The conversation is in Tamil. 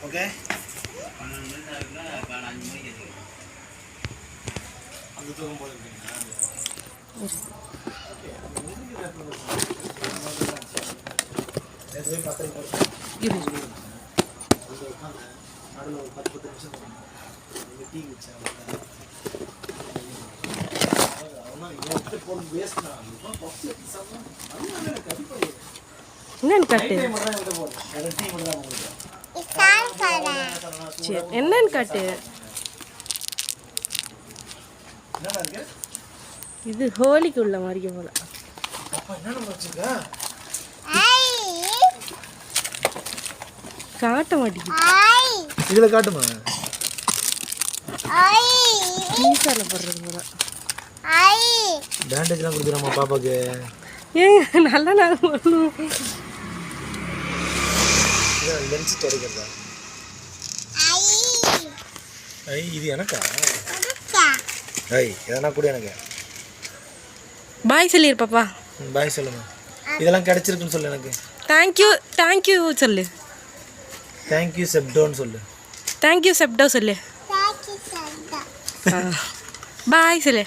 ஓகே அந்த தூக்கம் போல இருக்கீங்களா? நடுவில் ஒரு 10 நிமிஷம் டீ குடிச்சேன். என்னன்னு காட்டு, என்னன்னு காட்டு. இது ஹோலிக்கு உள்ள மாதிரி போல. காட்ட மாட்டேங்குது. இதுல காட்டுமா? மீசால போடுறது போல. பேண்டேஜ்லாம் கொடுக்குறாமா பாப்பாக்கு? ஏங்க நல்லா நான் போடணும். லென்ஸ் தொடக்கிறதா? ஐ இது எனக்கா? ஐ எதனா கூட எனக்கு. பாய் சொல்லிரு பாப்பா. பாய் சொல்லுங்க. இதெல்லாம் கிடைச்சிருக்குன்னு சொல்லு எனக்கு. தேங்க்யூ தேங்க்யூ சொல்லு. தேங்க்யூ செப்டோன்னு சொல்லு. தேங்க்யூ செப்டோ சொல்லு. பாய் சொல்லு.